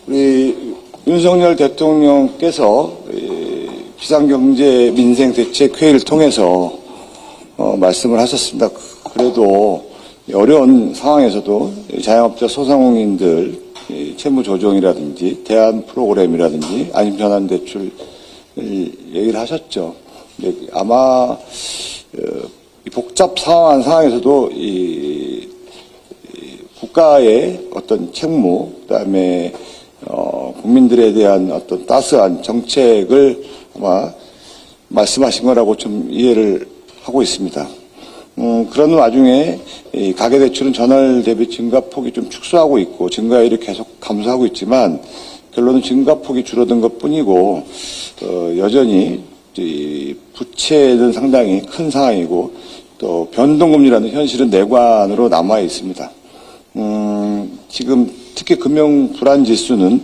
우리 윤석열 대통령께서 비상경제 민생 대책회의를 통해서 말씀을 하셨습니다. 그래도 어려운 상황에서도 자영업자 소상공인들 채무조정이라든지 대안 프로그램이라든지 안심전환대출 얘기를 하셨죠. 아마 복잡한 상황에서도 국가의 어떤 책무, 그다음에 국민들에 대한 어떤 따스한 정책을 아마 말씀하신 거라고 좀 이해를 하고 있습니다. 그런 와중에 이 가계대출은 전월 대비 증가폭이 좀 축소하고 있고 증가율이 계속 감소하고 있지만 결론은 증가폭이 줄어든 것뿐이고 여전히 이 부채는 상당히 큰 상황이고 또 변동금리라는 현실은 내관으로 남아 있습니다. 지금 특히 금융불안지수는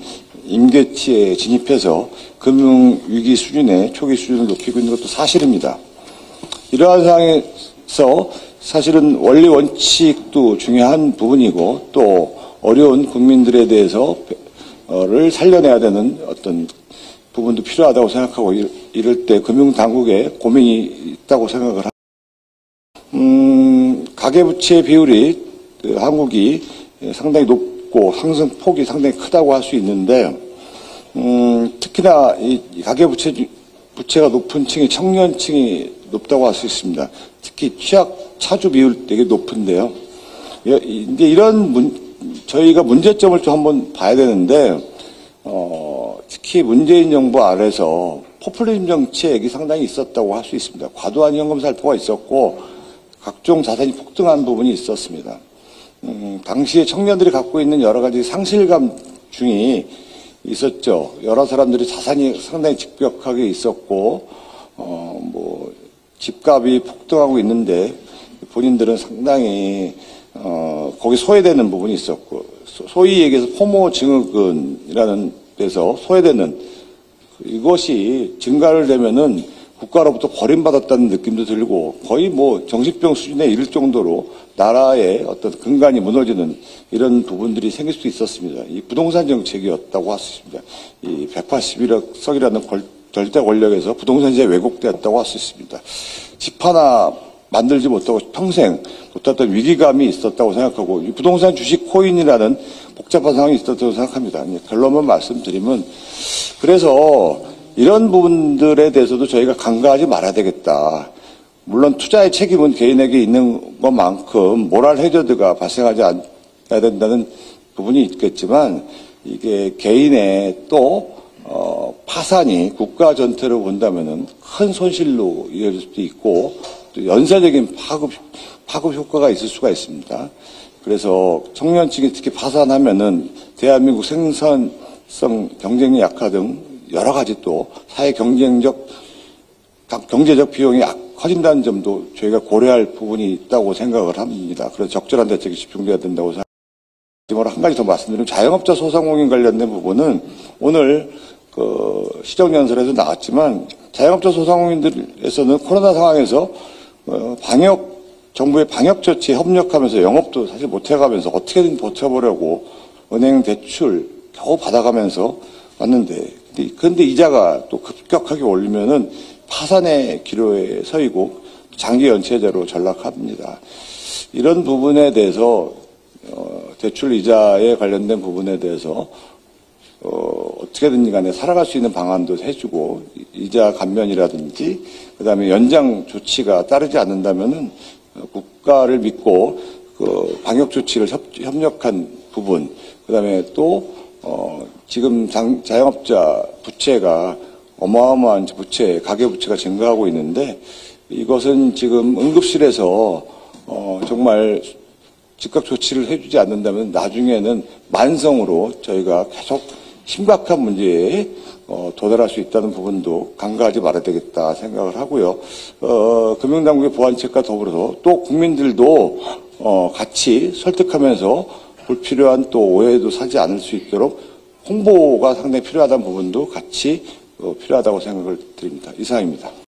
임계치에 진입해서 금융위기 수준의 초기 수준을 높이고 있는 것도 사실입니다. 이러한 상황에서 사실은 원리 원칙도 중요한 부분이고 또 어려운 국민들에 대해서를 살려내야 되는 어떤 부분도 필요하다고 생각하고 이럴 때 금융당국에 고민이 있다고 생각을 합니다. 가계부채 비율이 한국이 상당히 높고 상승폭이 상당히 크다고 할 수 있는데 특히나 이 가계부채가 높은 층이 청년층이 높다고 할 수 있습니다. 특히 취약차주 비율 되게 높은데요. 이제 이런 저희가 문제점을 좀 한번 봐야 되는데 특히 문재인 정부 아래서 포퓰리즘 정책이 상당히 있었다고 할 수 있습니다. 과도한 현금 살포가 있었고 각종 자산이 폭등한 부분이 있었습니다. 당시에 청년들이 갖고 있는 여러 가지 상실감중이 있었죠. 여러 사람들이 자산이 상당히 집벽하게 있었고, 집값이 폭등하고 있는데 본인들은 상당히, 거기 소외되는 부분이 있었고, 소위 얘기해서 포모 증후군이라는 데서 소외되는 이것이 증가를 되면은 국가로부터 버림받았다는 느낌도 들고 거의 정신병 수준에 이를 정도로 나라의 어떤 근간이 무너지는 이런 부분들이 생길 수 있었습니다. 이 부동산 정책이었다고 할 수 있습니다. 이 181억 석이라는 절대 권력에서 부동산 시장이 왜곡되었다고 할 수 있습니다. 집 하나 만들지 못하고 평생 못했던 위기감이 있었다고 생각하고 이 부동산 주식 코인이라는 복잡한 상황이 있었다고 생각합니다. 결론만 말씀드리면 그래서 이런 부분들에 대해서도 저희가 간과하지 말아야 되겠다. 물론 투자의 책임은 개인에게 있는 것만큼 모랄 해저드가 발생하지 않아야 된다는 부분이 있겠지만 이게 개인의 또 파산이 국가 전체로 본다면은 큰 손실로 이어질 수도 있고 또 연쇄적인 파급 효과가 있을 수가 있습니다. 그래서 청년층이 특히 파산하면은 대한민국 생산성 경쟁력 약화 등 여러 가지 또 사회 경제적 비용이 커진다는 점도 저희가 고려할 부분이 있다고 생각을 합니다. 그래서 적절한 대책이 집중돼야 된다고 생각합니다. 한 가지 더 말씀드리면 자영업자 소상공인 관련된 부분은 오늘 시정연설에서 나왔지만 자영업자 소상공인들에서는 코로나 상황에서 정부의 방역 조치에 협력하면서 영업도 사실 못해가면서 어떻게든 버텨보려고 은행 대출 겨우 받아가면서 왔는데 그런데 이자가 또 급격하게 올리면은 파산의 기로에 서이고 장기 연체제로 전락합니다. 이런 부분에 대해서 대출 이자에 관련된 부분에 대해서 어떻게든지 간에 살아갈 수 있는 방안도 해주고 이자 감면이라든지 그다음에 연장 조치가 따르지 않는다면은 국가를 믿고 방역 조치를 협력한 부분 그다음에 또 지금 자영업자 부채가 어마어마한 가계부채가 증가하고 있는데 이것은 지금 응급실에서 정말 즉각 조치를 해주지 않는다면 나중에는 만성으로 저희가 계속 심각한 문제에 도달할 수 있다는 부분도 간과하지 말아야 되겠다 생각을 하고요. 금융당국의 보완책과 더불어서 또 국민들도 같이 설득하면서 불필요한 또 오해도 사지 않을 수 있도록 홍보가 상당히 필요하다는 부분도 같이 필요하다고 생각을 드립니다. 이상입니다.